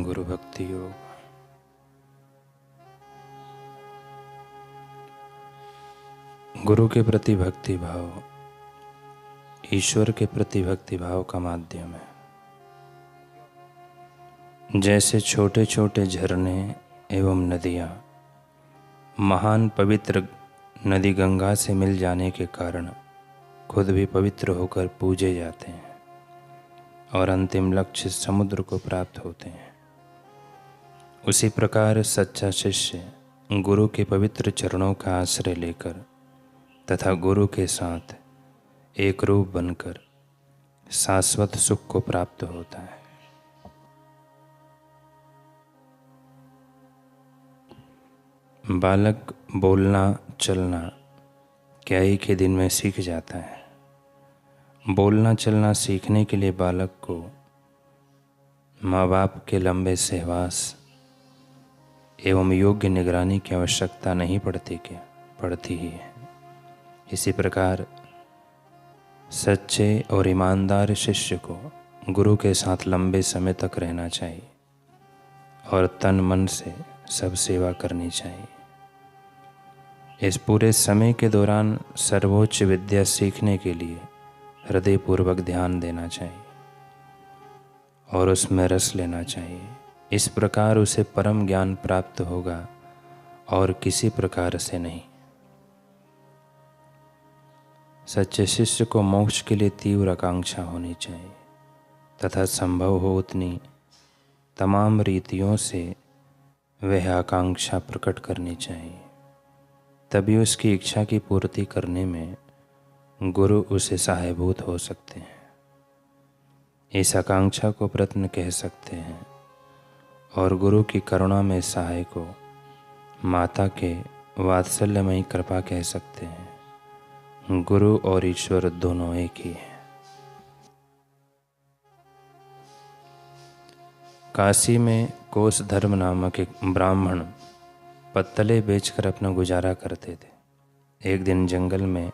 गुरु भक्ति योग। गुरु के प्रति भक्ति भाव ईश्वर के प्रति भक्ति भाव का माध्यम है। जैसे छोटे छोटे झरने एवं नदियाँ महान पवित्र नदी गंगा से मिल जाने के कारण खुद भी पवित्र होकर पूजे जाते हैं और अंतिम लक्ष्य समुद्र को प्राप्त होते हैं, उसी प्रकार सच्चा शिष्य गुरु के पवित्र चरणों का आश्रय लेकर तथा गुरु के साथ एक रूप बनकर शाश्वत सुख को प्राप्त होता है। बालक बोलना चलना क्या एक ही दिन में सीख जाता है। बोलना चलना सीखने के लिए बालक को माँ बाप के लंबे सहवास एवं योग्य निगरानी की आवश्यकता नहीं पड़ती ही है। इसी प्रकार सच्चे और ईमानदार शिष्य को गुरु के साथ लंबे समय तक रहना चाहिए और तन मन से सब सेवा करनी चाहिए। इस पूरे समय के दौरान सर्वोच्च विद्या सीखने के लिए हृदयपूर्वक ध्यान देना चाहिए और उसमें रस लेना चाहिए। इस प्रकार उसे परम ज्ञान प्राप्त होगा और किसी प्रकार से नहीं। सच्चे शिष्य को मोक्ष के लिए तीव्र आकांक्षा होनी चाहिए तथा संभव हो उतनी तमाम रीतियों से वह आकांक्षा प्रकट करनी चाहिए। तभी उसकी इच्छा की पूर्ति करने में गुरु उसे सहायभूत हो सकते हैं। इस आकांक्षा को प्रयत्न कह सकते हैं और गुरु की करुणा में सहाय को माता के वात्सल्यमयी कृपा कह सकते हैं। गुरु और ईश्वर दोनों एक ही हैं। काशी में कोस धर्म नामक एक ब्राह्मण पत्तले बेचकर अपना गुजारा करते थे। एक दिन जंगल में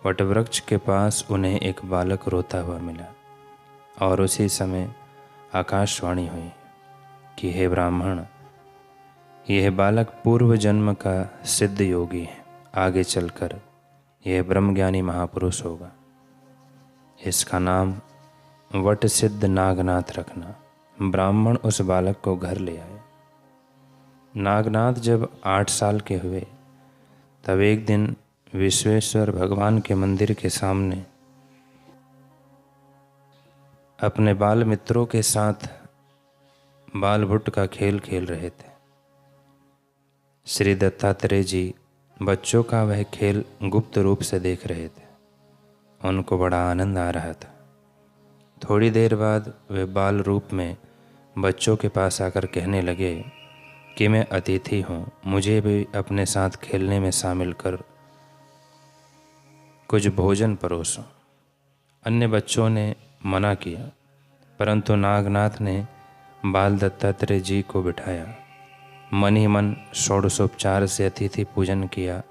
वटवृक्ष के पास उन्हें एक बालक रोता हुआ मिला और उसी समय आकाशवाणी हुई कि हे ब्राह्मण, यह बालक पूर्व जन्म का सिद्ध योगी है। आगे चलकर यह ब्रह्मज्ञानी महापुरुष होगा। इसका नाम वट सिद्ध नागनाथ रखना। ब्राह्मण उस बालक को घर ले आए। नागनाथ जब 8 साल के हुए तब एक दिन विश्वेश्वर भगवान के मंदिर के सामने अपने बाल मित्रों के साथ बाल भुट का खेल खेल रहे थे। श्री दत्तात्रेय जी बच्चों का वह खेल गुप्त रूप से देख रहे थे। उनको बड़ा आनंद आ रहा था। थोड़ी देर बाद वे बाल रूप में बच्चों के पास आकर कहने लगे कि मैं अतिथि हूँ, मुझे भी अपने साथ खेलने में शामिल कर कुछ भोजन परोसो। अन्य बच्चों ने मना किया, परंतु नागनाथ ने बाल दत्तात्रेय जी को बिठाया। मन ही मन षोडशोपचार से अतिथि पूजन किया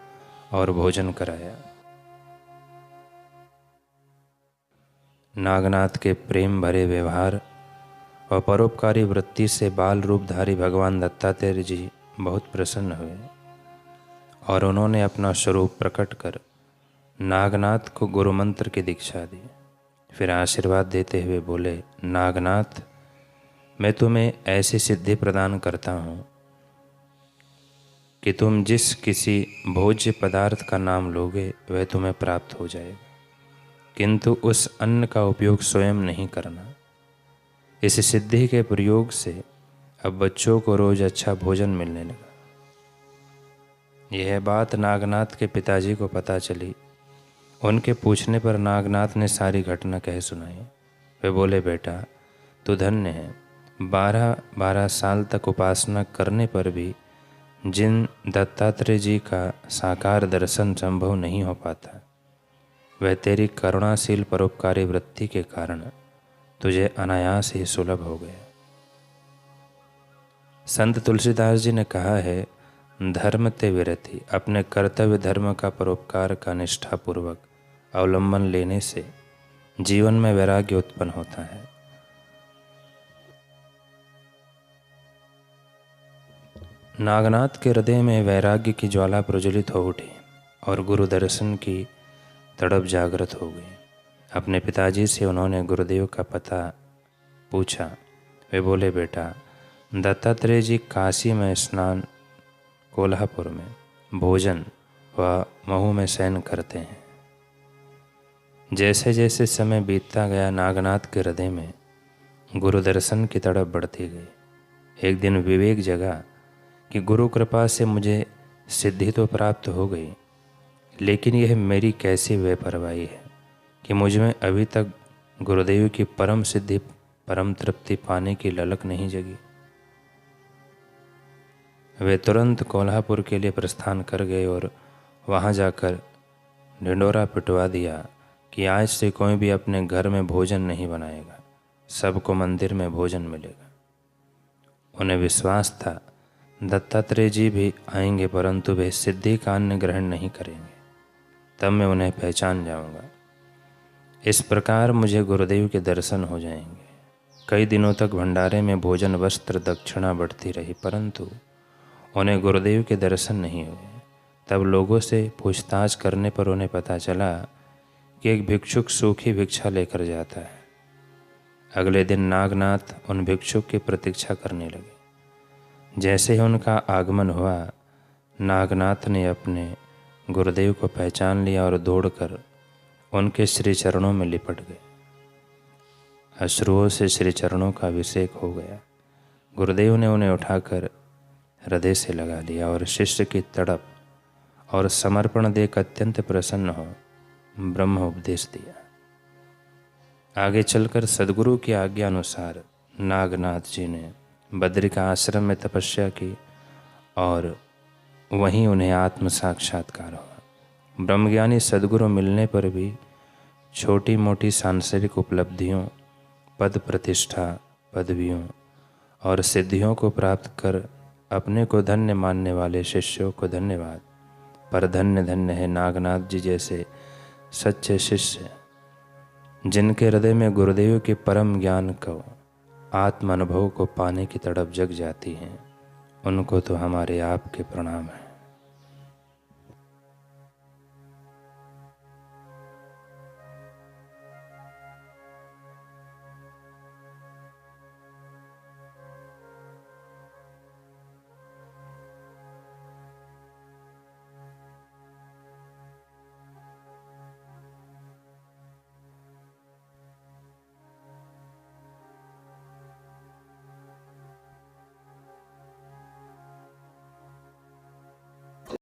और भोजन कराया। नागनाथ के प्रेम भरे व्यवहार और परोपकारी वृत्ति से बाल रूपधारी भगवान दत्तात्रेय जी बहुत प्रसन्न हुए और उन्होंने अपना स्वरूप प्रकट कर नागनाथ को गुरु मंत्र की दीक्षा दी। फिर आशीर्वाद देते हुए बोले, नागनाथ, मैं तुम्हें ऐसी सिद्धि प्रदान करता हूँ कि तुम जिस किसी भोज्य पदार्थ का नाम लोगे वह तुम्हें प्राप्त हो जाएगा, किंतु उस अन्न का उपयोग स्वयं नहीं करना। इस सिद्धि के प्रयोग से अब बच्चों को रोज अच्छा भोजन मिलने लगा। यह बात नागनाथ के पिताजी को पता चली। उनके पूछने पर नागनाथ ने सारी घटना कह सुनाई। वे बोले, बेटा, तू धन्य है। 12 साल तक उपासना करने पर भी जिन दत्तात्रेय जी का साकार दर्शन संभव नहीं हो पाता, वह तेरी करुणाशील परोपकारी वृत्ति के कारण तुझे अनायास ही सुलभ हो गया। संत तुलसीदास जी ने कहा है, धर्म ते विरति, अपने कर्तव्य धर्म का परोपकार का निष्ठापूर्वक अवलंबन लेने से जीवन में वैराग्य उत्पन्न होता है। नागनाथ के हृदय में वैराग्य की ज्वाला प्रज्वलित हो उठी और गुरु दर्शन की तड़प जागृत हो गई। अपने पिताजी से उन्होंने गुरुदेव का पता पूछा। वे बोले, बेटा, दत्तात्रेय जी काशी में स्नान, कोल्हापुर में भोजन व महू में शयन करते हैं। जैसे जैसे समय बीतता गया, नागनाथ के हृदय में गुरु दर्शन की तड़प बढ़ती गई। एक दिन विवेक जगा कि गुरु कृपा से मुझे सिद्धि तो प्राप्त हो गई, लेकिन यह मेरी कैसी बेपरवाही है कि मुझ में अभी तक गुरुदेव की परम सिद्धि, परम तृप्ति पाने की ललक नहीं जगी। वे तुरंत कोल्हापुर के लिए प्रस्थान कर गए और वहाँ जाकर ढिंडोरा पिटवा दिया कि आज से कोई भी अपने घर में भोजन नहीं बनाएगा, सबको मंदिर में भोजन मिलेगा। उन्हें विश्वास था दत्तात्रेय जी भी आएंगे, परंतु वे सिद्धि का अन्न ग्रहण नहीं करेंगे, तब मैं उन्हें पहचान जाऊंगा। इस प्रकार मुझे गुरुदेव के दर्शन हो जाएंगे। कई दिनों तक भंडारे में भोजन, वस्त्र, दक्षिणा बढ़ती रही, परंतु उन्हें गुरुदेव के दर्शन नहीं हुए। तब लोगों से पूछताछ करने पर उन्हें पता चला कि एक भिक्षुक सूखी भिक्षा लेकर जाता है। अगले दिन नागनाथ उन भिक्षुक की प्रतीक्षा करने लगे। जैसे ही उनका आगमन हुआ, नागनाथ ने अपने गुरुदेव को पहचान लिया और दौड़कर उनके श्री चरणों में लिपट गए। अश्रुओं से श्री चरणों का अभिषेक हो गया। गुरुदेव ने उन्हें उठाकर हृदय से लगा लिया और शिष्य की तड़प और समर्पण देख अत्यंत प्रसन्न हो ब्रह्म उपदेश दिया। आगे चलकर सदगुरु की आज्ञा अनुसार नागनाथ जी ने बद्रिका आश्रम में तपस्या की और वहीं उन्हें आत्म साक्षात्कार हुआ। ब्रह्मज्ञानी सदगुरु मिलने पर भी छोटी मोटी सांसारिक उपलब्धियों, पद प्रतिष्ठा, पदवियों और सिद्धियों को प्राप्त कर अपने को धन्य मानने वाले शिष्यों को धन्यवाद। पर धन्य धन्य है नागनाथ जी जैसे सच्चे शिष्य, जिनके हृदय में गुरुदेव के परम ज्ञान को, आत्म अनुभव को पाने की तड़प जग जाती है। उनको तो हमारे आपके प्रणाम है।